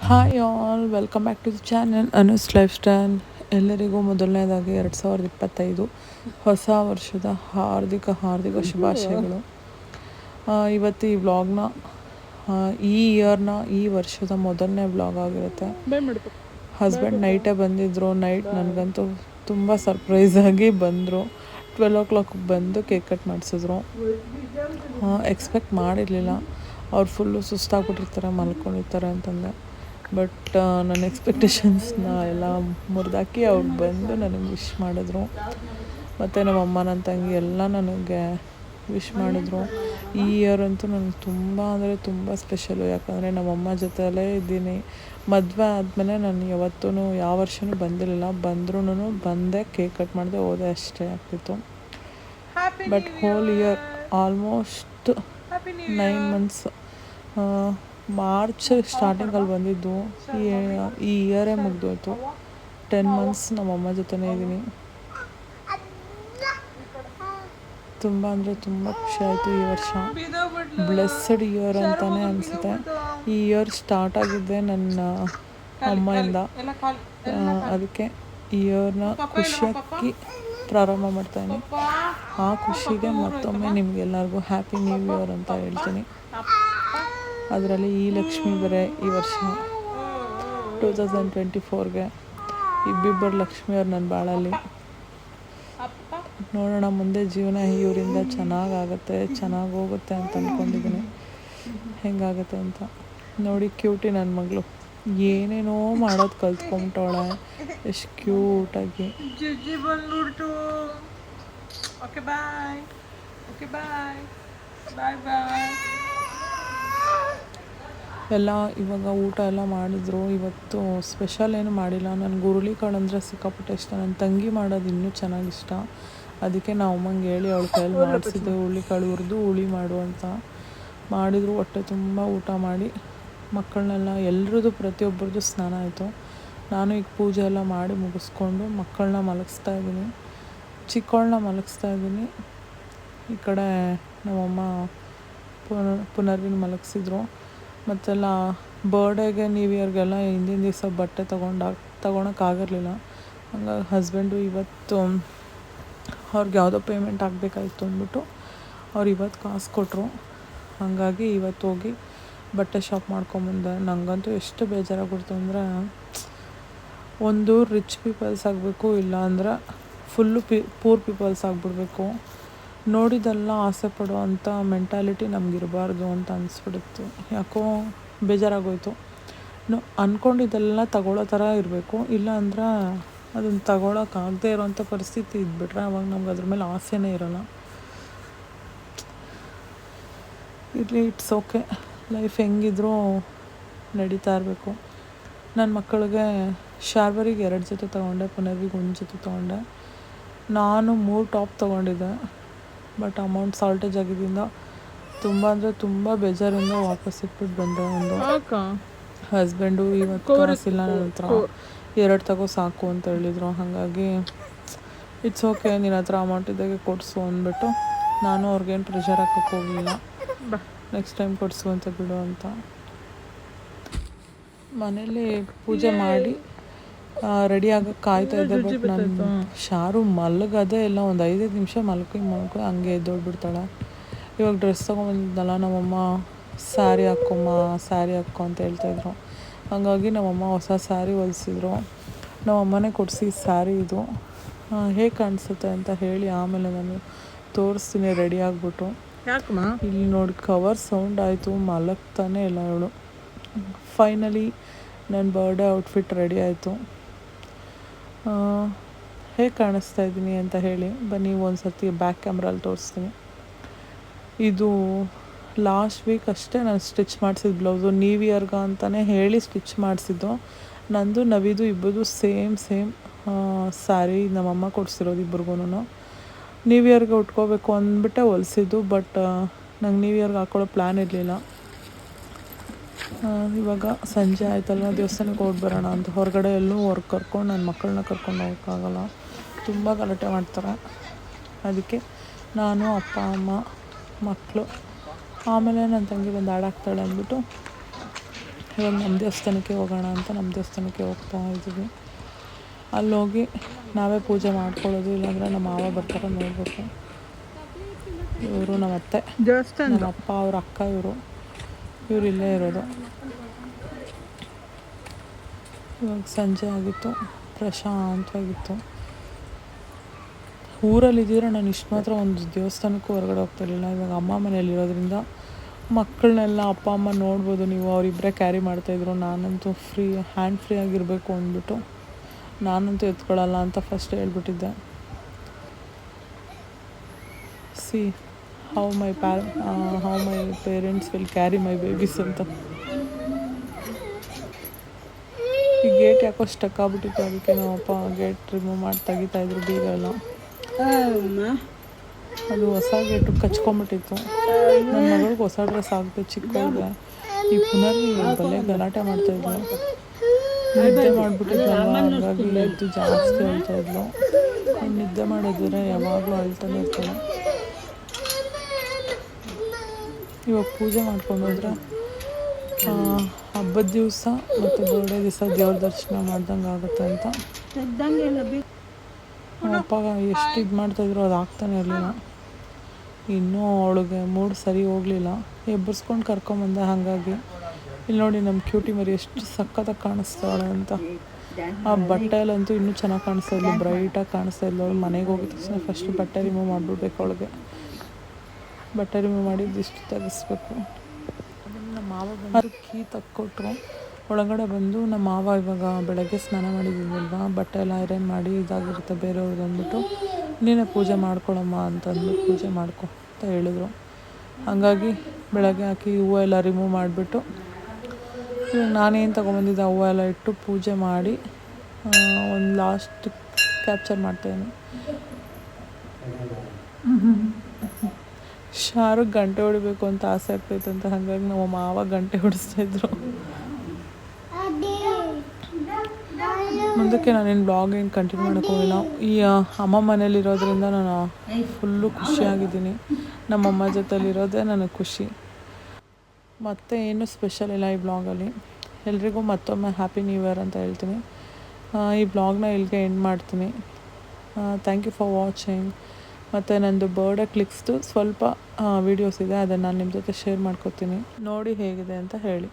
Hi all, welcome back to the channel Anu's lifestyle. ಎಲ್ಲರಿಗೂ ಮೊದಲನೇದಾಗಿ 2025 ಹೊಸ ವರ್ಷದ ಹಾರ್ದಿಕ ಶುಭಾಶಯಗಳು. ಇವತ್ತು ಈ ವ್ಲಾಗ್ನ ಈ ವರ್ಷದ ಮೊದಲನೇ ವ್ಲಾಗ್ ಆಗಿರುತ್ತೆ. ಹಸ್ಬೆಂಡ್ ನೈಟೇ ಬಂದಿದ್ದರು. ನೈಟ್ ನನಗಂತೂ ತುಂಬ ಸರ್ಪ್ರೈಸಾಗಿ ಬಂದರು. 12 o'clock ಬಂದು ಕೇಕ್ ಕಟ್ ಮಾಡಿಸಿದ್ರು. ಎಕ್ಸ್ಪೆಕ್ಟ್ ಮಾಡಿರಲಿಲ್ಲ. ಅವ್ರು ಫುಲ್ಲು ಸುಸ್ತಾಗ್ಬಿಟ್ಟಿರ್ತಾರೆ, ಮಲ್ಕೊಂಡಿರ್ತಾರೆ ಅಂತಂದೆ. ಬಟ್ ನನ್ನ ಎಕ್ಸ್ಪೆಕ್ಟೇಷನ್ಸ್ನ ಎಲ್ಲ ಮುರಿದಾಕಿ ಅವ್ರು ಬಂದು ನನಗೆ ವಿಶ್ ಮಾಡಿದ್ರು. ಮತ್ತು ನಮ್ಮ ಅಮ್ಮ ನನ್ನ ತಂಗಿ ಎಲ್ಲ ನನಗೆ ವಿಶ್ ಮಾಡಿದ್ರು. ಈ ಇಯರ್ ಅಂತೂ ನನಗೆ ತುಂಬ ಅಂದರೆ ತುಂಬ ಸ್ಪೆಷಲು. ಯಾಕಂದರೆ ನಮ್ಮಮ್ಮ ಜೊತೆಯಲ್ಲೇ ಇದ್ದೀನಿ. ಮದುವೆ ಆದಮೇಲೆ ನಾನು ಯಾವತ್ತೂ ಯಾವ ವರ್ಷವೂ ಬಂದಿರಲಿಲ್ಲ. ಬಂದ್ರೂ ಬಂದೆ, ಕೇಕ್ ಕಟ್ ಮಾಡಿದೆ, ಹೋದೆ, ಅಷ್ಟೇ ಆಗ್ತಿತ್ತು. But hole year almost 9 months, March ಸ್ಟಾರ್ಟಿಂಗಲ್ಲಿ ಬಂದಿದ್ದು. ಈ ಇಯರೇ ಮುಗಿದೋಯ್ತು. 10 months ನಮ್ಮಮ್ಮ ಜೊತೆನೇ ಇದ್ದೀನಿ. ತುಂಬ ಅಂದರೆ ತುಂಬ ಖುಷಿ ಆಯಿತು. ಈ ವರ್ಷ ಬ್ಲೆಸ್ಸಡ್ ಇಯರ್ ಅಂತಲೇ ಅನಿಸುತ್ತೆ. ಈ ಇಯರ್ ಸ್ಟಾರ್ಟ್ ಆಗಿದ್ದೆ ನನ್ನ ಅಮ್ಮೆಯಿಂದ. ಅದಕ್ಕೆ ಈ ಇಯರ್ನ ಖುಷಿಯಾಗಿ ಪ್ರಾರಂಭ ಮಾಡ್ತಾಯಿದ್ದೀನಿ. ಆ ಖುಷಿಗೆ ಮತ್ತೊಮ್ಮೆ ನಿಮಗೆಲ್ಲರಿಗೂ ಹ್ಯಾಪಿ ನ್ಯೂ ಇಯರ್ ಅಂತ ಹೇಳ್ತೀನಿ. ಅದರಲ್ಲಿ ಈ ಲಕ್ಷ್ಮಿ ಬೇರೆ ಈ ವರ್ಷ 2024ಗೆ ಇಬ್ಬಿಬ್ಬರು ಲಕ್ಷ್ಮಿಯವ್ರು ನನ್ನ ಬಾಳಲ್ಲಿ. ನೋಡೋಣ ಮುಂದೆ ಜೀವನ ಇವರಿಂದ ಚೆನ್ನಾಗಾಗುತ್ತೆ, ಚೆನ್ನಾಗಿ ಹೋಗುತ್ತೆ ಅಂತ ಅಂದ್ಕೊಂಡಿದ್ದೀನಿ. ಹೆಂಗಾಗುತ್ತೆ ಅಂತ ನೋಡಿ. ಕ್ಯೂಟಿ ನನ್ನ ಮಗಳು ಏನೇನೋ ಮಾಡೋದು ಕಲ್ತ್ಕೊಂಬಿಟ್ಟವಳೆ. ಎಷ್ಟು ಕ್ಯೂಟಾಗಿ. ಬಂದ್ಬಿಡ್ತು. Okay bye. ಎಲ್ಲ ಇವಾಗ ಊಟ ಎಲ್ಲ ಮಾಡಿದ್ರು. ಇವತ್ತು ಸ್ಪೆಷಲ್ ಏನು ಮಾಡಿಲ್ಲ. ನನಗೆ ಹುರುಳಿಕಾಳು ಅಂದರೆ ಸಿಕ್ಕಾಪಟ್ಟೆ ಇಷ್ಟ. ನನ್ನ ತಂಗಿ ಮಾಡೋದು ಇನ್ನೂ ಚೆನ್ನಾಗಿಷ್ಟ. ಅದಕ್ಕೆ ನಾವು ಅಮ್ಮಂಗೆ ಹೇಳಿ ಅವಳ ಕೈಯಲ್ಲಿ ಮಾಡಿಸಿದ್ದೆ. ಹುರುಳಿಕಾಳು ಹುರಿದು ಹುಳಿ ಮಾಡು ಅಂತ ಮಾಡಿದ್ರು. ಹೊಟ್ಟೆ ತುಂಬ ಊಟ ಮಾಡಿ ಮಕ್ಕಳನ್ನೆಲ್ಲ ಎಲ್ಲರದ್ದು ಪ್ರತಿಯೊಬ್ಬರದ್ದು ಸ್ನಾನ ಆಯಿತು. ನಾನು ಈಗ ಪೂಜೆ ಎಲ್ಲ ಮಾಡಿ ಮುಗಿಸ್ಕೊಂಡು ಮಕ್ಕಳನ್ನ ಮಲಗಿಸ್ತಾಯಿದ್ದೀನಿ. ಚಿಕ್ಕವಳನ್ನ ಮಲಗಿಸ್ತಾಯಿದ್ದೀನಿ. ಈ ಕಡೆ ನಮ್ಮಮ್ಮ ಪುನರ್ವಿನ ಮಲಗಿಸಿದ್ರು. ಮತ್ತೆಲ್ಲ ಬರ್ಡೇಗೆ ನ್ಯೂ ಇಯರ್ಗೆಲ್ಲ ಹಿಂದಿನ ದಿವಸ ಬಟ್ಟೆ ತೊಗೊಳಕ್ಕಾಗಿರಲಿಲ್ಲ. ಹಂಗಾಗಿ ಹಸ್ಬೆಂಡು ಇವತ್ತು ಅವ್ರಿಗೆ ಯಾವುದೋ ಪೇಮೆಂಟ್ ಆಗಬೇಕಾಯ್ತು ಅಂದ್ಬಿಟ್ಟು ಅವ್ರು ಇವತ್ತು ಕಾಸು ಕೊಟ್ಟರು. ಹಾಗಾಗಿ ಇವತ್ತು ಹೋಗಿ ಬಟ್ಟೆ ಶಾಪ್ ಮಾಡ್ಕೊಂಬಂದೆ. ನನಗಂತೂ ಎಷ್ಟು ಬೇಜಾರಾಗ್ಬಿಡ್ತು ಅಂದರೆ, ಒಂದು ರಿಚ್ ಪೀಪಲ್ಸ್ ಆಗಬೇಕು, ಇಲ್ಲ ಅಂದರೆ ಫುಲ್ಲು ಪೂರ್ ಪೀಪಲ್ಸ್ ಆಗಿಬಿಡ್ಬೇಕು. ನೋಡಿದೆಲ್ಲ ಆಸೆ ಪಡುವಂಥ ಮೆಂಟಾಲಿಟಿ ನಮಗಿರಬಾರ್ದು ಅಂತ ಅನಿಸ್ಬಿಡುತ್ತೆ. ಯಾಕೋ ಬೇಜಾರಾಗೋಯ್ತು. ಅಂದ್ಕೊಂಡಿದ್ದೆಲ್ಲ ತಗೊಳ್ಳೋ ಥರ ಇರಬೇಕು, ಇಲ್ಲ ಅಂದ್ರೆ ಅದನ್ನು ತಗೊಳಕ್ಕಾಗದೇ ಇರೋವಂಥ ಪರಿಸ್ಥಿತಿ ಇದ್ಬಿಟ್ರೆ ಅವಾಗ ನಮ್ಗೆ ಅದ್ರ ಮೇಲೆ ಆಸೆನೇ ಇರೋಲ್ಲ. ಇರಲಿ, ಇಟ್ಸ್ ಓಕೆ. ಲೈಫ್ ಹೆಂಗಿದ್ರೂ ನಡೀತಾ ಇರಬೇಕು. ನನ್ನ ಮಕ್ಕಳಿಗೆ ಶಾರ್ವರಿಗೆ 2 ಜೊತೆ ತೊಗೊಂಡೆ, ಪುನರ್ವಿಗೆ 1 ಜೊತೆ ತೊಗೊಂಡೆ. ನಾನು 3 ಟಾಪ್ ತೊಗೊಂಡಿದ್ದೆ. ಬಟ್ ಅಮೌಂಟ್ ಶಾರ್ಟೇಜ್ ಆಗಿದ್ದರಿಂದ ತುಂಬ ಅಂದರೆ ತುಂಬ ಬೇಜಾರಿಂದ ವಾಪಸ್ ಇಟ್ಬಿಟ್ಟು ಬಂದೆ. ಒಂದು ಹಸ್ಬೆಂಡು ಇವತ್ತು ಕಾಸಿಲ್ಲ ನನ್ನ ಹತ್ರ, 2 ತಗೋ ಸಾಕು ಅಂತ ಹೇಳಿದರು. ಹಾಗಾಗಿ ಇಟ್ಸ್ ಓಕೆ, ನಿನ್ನ ಹತ್ರ ಅಮೌಂಟ್ ಇದ್ದಾಗೆ ಕೊಡಿಸು ಅಂದ್ಬಿಟ್ಟು ನಾನು ಅವ್ರಿಗೇನು ಪ್ರೆಷರ್ ಹಾಕೋಕ್ಕೆ ಹೋಗಲಿಲ್ಲ. ನೆಕ್ಸ್ಟ್ ಟೈಮ್ ಕೊಡಿಸು ಅಂತ ಬಿಡು ಅಂತ. ಮನೇಲಿ ಪೂಜೆ ಮಾಡಿ ರೆಡಿ ಆಗೋಕ್ಕೆ ಕಾಯ್ತಾ ಇದ್ದೆ. ಬಟ್ ನಾನು ಶಾರು ಮಲಗದೆ ಎಲ್ಲ ಒಂದು 5 ನಿಮಿಷ ಮಲ್ಕೊ ಹಂಗೆ ಎದ್ದೋಡ್ಬಿಡ್ತಾಳೆ. ಇವಾಗ ಡ್ರೆಸ್ ತೊಗೊಂಬಂದಿದ್ದಲ್ಲ, ನಮ್ಮಮ್ಮ ಸ್ಯಾರಿ ಹಾಕ್ಕೊ ಅಂತ ಹೇಳ್ತಾಯಿದ್ರು. ಹಾಗಾಗಿ ನಮ್ಮಮ್ಮ ಹೊಸ ಸ್ಯಾರಿ ಹೊಲಿಸಿದ್ರು. ನಮ್ಮಮ್ಮನೇ ಕೊಡಿಸಿ ಸ್ಯಾರಿ ಇದು. ಹೇಗೆ ಕಾಣಿಸುತ್ತೆ ಅಂತ ಹೇಳಿ ಆಮೇಲೆ ನಾನು ತೋರಿಸ್ತೀನಿ ರೆಡಿ ಆಗಿಬಿಟ್ಟು. ಇಲ್ಲಿ ನೋಡಿ, ಕವರ್ ಸೌಂಡ್ ಆಯಿತು, ಮಲಗ್ತಾನೆ ಇಲ್ಲ ಇವಳು. ಫೈನಲಿ ನನ್ನ ಬರ್ಡೇ ಔಟ್ಫಿಟ್ ರೆಡಿ ಆಯಿತು. ಹೇಗೆ ಕಾಣಿಸ್ತಾ ಇದ್ದೀನಿ ಅಂತ ಹೇಳಿ ಬನ್ನಿ ಒಂದು ಸರ್ತಿ ಬ್ಯಾಕ್ ಕ್ಯಾಮ್ರಲ್ಲಿ ತೋರಿಸ್ತೀನಿ. ಇದು ಲಾಸ್ಟ್ ವೀಕ್ ಅಷ್ಟೇ ನಾನು ಸ್ಟಿಚ್ ಮಾಡಿಸಿದ ಬ್ಲೌಸು. ನ್ಯೂ ಇಯರ್ಗೆ ಅಂತಲೇ ಹೇಳಿ ಸ್ಟಿಚ್ ಮಾಡಿಸಿದ್ದು. ನಂದು ನವಿದು ಇಬ್ಬರದು ಸೇಮ್ ಸ್ಯಾರಿ ನಮ್ಮಮ್ಮ ಕೊಡಿಸಿರೋದು ಇಬ್ರಿಗೂ. ನ್ಯೂ ಇಯರ್ಗೆ ಉಟ್ಕೋಬೇಕು ಅಂದ್ಬಿಟ್ಟೆ ಹೊಲಿಸಿದ್ದು. ಬಟ್ ನಂಗೆ ನ್ಯೂ ಇಯರ್ಗೆ ಹಾಕ್ಕೊಳ್ಳೋ ಪ್ಲ್ಯಾನ್ ಇರಲಿಲ್ಲ. ಇವಾಗ ಸಂಜೆ ಆಯ್ತಲ್ಲ, ದೇವಸ್ಥಾನಕ್ಕೆ ಹೋಗಿ ಬರೋಣ ಅಂತ ಹೊರಗಡೆ ಎಲ್ಲೂ ಕರ್ಕೊಂಡು ನನ್ನ ಮಕ್ಕಳನ್ನ ಕರ್ಕೊಂಡು ಹೋಗೋಕ್ಕಾಗಲ್ಲ, ತುಂಬ ಗಲಾಟೆ ಮಾಡ್ತಾರೆ. ಅದಕ್ಕೆ ನಾನು, ಅಪ್ಪ, ಅಮ್ಮ, ಮಕ್ಕಳು, ಆಮೇಲೆ ನನ್ನ ತಂಗಿ ಬಂದು ಹಾಡಾಕ್ತಾಳೆ ಅಂದ್ಬಿಟ್ಟು ಇವಾಗ ನಮ್ಮ ದೇವಸ್ಥಾನಕ್ಕೆ ಹೋಗೋಣ ಅಂತ ನಮ್ಮ ದೇವಸ್ಥಾನಕ್ಕೆ ಹೋಗ್ತಾ ಇದ್ದೀವಿ. ಅಲ್ಲೋಗಿ ನಾವೇ ಪೂಜೆ ಮಾಡ್ಕೊಳ್ಳೋದು, ಇಲ್ಲಾಂದರೆ ನಮ್ಮ ಮಾವ ಬರ್ತಾರೆ ನೋಡಬೇಕು. ಇವರು ನಮ್ಮ ಅತ್ತೆ, ನಮ್ಮ ಅಪ್ಪ, ಅವ್ರ ಅಕ್ಕ, ಇವರು ಇಲ್ಲೇ ಇರೋದು. ಇವಾಗ ಸಂಜೆ ಆಗಿತ್ತು, ಪ್ರಶಾಂತವಾಗಿತ್ತು. ಊರಲ್ಲಿದ್ದಿದ್ರೆ ನಾನು ಇಷ್ಟು ಮಾತ್ರ ಒಂದು ದೇವಸ್ಥಾನಕ್ಕೂ ಹೊರಗಡೆ ಹೋಗ್ತಾಯಿರಲಿಲ್ಲ. ಇವಾಗ ಅಮ್ಮ ಮನೆಯಲ್ಲಿರೋದ್ರಿಂದ ಮಕ್ಕಳನ್ನೆಲ್ಲ ಅಪ್ಪ ಅಮ್ಮ ನೋಡ್ಬೋದು ನೀವು, ಅವರಿಬ್ಬರೇ ಕ್ಯಾರಿ ಮಾಡ್ತಾಯಿದ್ರು. ನಾನಂತೂ ಹ್ಯಾಂಡ್ ಫ್ರೀ ಆಗಿರಬೇಕು ಅಂದ್ಬಿಟ್ಟು ನಾನಂತೂ ಎತ್ಕೊಳ್ಳಲ್ಲ ಅಂತ ಫಸ್ಟ್ ಹೇಳ್ಬಿಟ್ಟಿದ್ದೆ. See how my parents will carry my babies ಅಂತ. ಈ ಗೇಟ್ ಯಾಕೋ ಸ್ಟಕ್ ಆಗ್ಬಿಟ್ಟಿತ್ತು, ಅದಕ್ಕೆ ನಮ್ಮಪ್ಪ ಗೇಟ್ ರಿಮೂವ್ ಮಾಡಿ ತೆಗಿತಾಯಿದ್ರು ಬೀಗ ಎಲ್ಲ. ಅದು ಹೊಸ ಗೇಟು ಕಚ್ಕೊಂಬಿಟ್ಟಿತ್ತು. ನನ್ನ ಮಗಳಿಗೆ ಹೊಸ ಡ್ರೆಸ್ ಹಾಕ್ಬೇಕು ಚಿಕ್ಕವ್ರಿಗೆ. ಈ ಪುನರ್ವಿ ಬಲ್ಲೆ ಗಲಾಟೆ ಮಾಡ್ತಾಯಿದ್ಲು, ನಿದ್ದೆ ಮಾಡಿಬಿಟ್ಟಿದ್ಲಲ್ವ, ಹಾಗಾಗಿ ಎದ್ದು ಜಾಸ್ತಿ ಅಳ್ತಾಯಿದ್ಲು. ನಿದ್ದೆ ಮಾಡಿದ್ರೆ ಯಾವಾಗಲೂ ಅಳ್ತಾನೆ ಇರ್ತಾಳೆ. ಇವಾಗ ಪೂಜೆ ಮಾಡ್ಕೊಂಡೋದ್ರೆ ಹಬ್ಬದ ದಿವಸ ಮತ್ತು ಬರ್ಡೇ ದಿವಸ ದೇವ್ರ ದರ್ಶನ ಮಾಡ್ದಂಗೆ ಆಗುತ್ತೆ ಅಂತ ಅಪ್ಪ ಎಷ್ಟು ಇದು ಮಾಡ್ತಾಯಿದ್ರು, ಅದು ಆಗ್ತಾನೆ ಇರಲಿಲ್ಲ. ಇನ್ನೂ ಅವಳಿಗೆ ಮೂಡ್ ಸರಿ ಹೋಗಲಿಲ್ಲ, ಎಬ್ಬರಿಸ್ಕೊಂಡು ಕರ್ಕೊಂಬಂದೆ. ಹಾಗಾಗಿ ಇಲ್ಲಿ ನೋಡಿ ನಮ್ಮ ಕ್ಯೂಟಿ ಮರಿ ಎಷ್ಟು ಸಖತ್ತಾಗಿ ಕಾಣಿಸ್ತಾಳೆ ಅಂತ. ಆ ಬಟ್ಟೆಯಲ್ಲಂತೂ ಇನ್ನೂ ಚೆನ್ನಾಗಿ ಕಾಣಿಸ್ತಾ ಇದ್ಲು, ಬ್ರೈಟಾಗಿ ಕಾಣಿಸ್ತಾ ಇದ್ಲು. ಅವಳು ಮನೆಗೆ ಹೋಗಿದ ತಕ್ಷಣ ಫಸ್ಟ್ ಬಟ್ಟೆ ರಿಮೂವ್ ಮಾಡಿಬಿಡ್ಬೇಕು. ಅವಳಿಗೆ ಬಟ್ಟೆ ರಿಮೂವ್ ಮಾಡಿದ್ದು ಇಷ್ಟು ತೆಗೆಸ್ಬೇಕು. ಅದನ್ನು ನಮ್ಮ ಮಾವ ಬಂದು ಕೀ ತಕ್ಕೊಟ್ರು. ಒಳಗಡೆ ಬಂದು ನಮ್ಮ ಮಾವ ಇವಾಗ ಬೆಳಗ್ಗೆ ಸ್ನಾನ ಮಾಡಿದ್ದೀವಲ್ವ, ಬಟ್ಟೆ ಎಲ್ಲ ಐರನ್ ಮಾಡಿ ಇದಾಗಿರುತ್ತೆ ಬೇರೆಯವ್ರದ್ದು ಅಂದ್ಬಿಟ್ಟು, ನೀನೇ ಪೂಜೆ ಮಾಡ್ಕೊಳಮ್ಮ ಅಂತಂದು ಪೂಜೆ ಮಾಡ್ಕೊ ಅಂತ ಹೇಳಿದ್ರು. ಹಾಗಾಗಿ ಬೆಳಗ್ಗೆ ಹಾಕಿ ಹೂವು ಎಲ್ಲ ರಿಮೂವ್ ಮಾಡಿಬಿಟ್ಟು ಇವಾಗ ನಾನೇನು ತೊಗೊಂಬಂದಿದ್ದೆ ಹೂವು ಎಲ್ಲ ಇಟ್ಟು ಪೂಜೆ ಮಾಡಿ ಒಂದು ಲಾಸ್ಟ್ ಕ್ಯಾಪ್ಚರ್ ಮಾಡ್ತಾಯಿದ್ದೀನಿ. ಶಾರುಖ್ ಗಂಟೆ ಹೊಡಿಬೇಕು ಅಂತ ಆಸೆ ಆಗ್ತೈತಂತ, ಹಾಗಾಗಿ ನಮ್ಮ ಮಾವ ಗಂಟೆ ಹೊಡಿಸ್ತಾಯಿದ್ರು. ಮುಂದಕ್ಕೆ ನಾನೇನು ಬ್ಲಾಗ್ ಏನು ಕಂಟಿನ್ಯೂ ಮಾಡೋಕ್ಕೆ ಹೋಗಿಲ್ಲ. ಈ ಅಮ್ಮ ಮನೇಲಿರೋದ್ರಿಂದ ನಾನು ಫುಲ್ಲು ಖುಷಿಯಾಗಿದ್ದೀನಿ. ನಮ್ಮಮ್ಮ ಜೊತೆಲಿರೋದೇ ನನಗೆ ಖುಷಿ. ಮತ್ತು ಏನು ಸ್ಪೆಷಲ್ ಇಲ್ಲ ಈ ಬ್ಲಾಗಲ್ಲಿ. ಎಲ್ರಿಗೂ ಮತ್ತೊಮ್ಮೆ ಹ್ಯಾಪಿ ನ್ಯೂ ಇಯರ್ ಅಂತ ಹೇಳ್ತೀನಿ. ಈ ಬ್ಲಾಗ್ನ ಇಲ್ಲಿಗೆ ಎಂಡ್ ಮಾಡ್ತೀನಿ. Thank you for watching. ಮತ್ತು ನನ್ನದು ಬರ್ಡೇ ಕ್ಲಿಕ್ಸ್ದು ಸ್ವಲ್ಪ ವೀಡಿಯೋಸ್ ಇದೆ, ಅದನ್ನು ನಾನು ನಿಮ್ಮ ಜೊತೆ ಶೇರ್ ಮಾಡ್ಕೊತೀನಿ. ನೋಡಿ ಹೇಗಿದೆ ಅಂತ ಹೇಳಿ.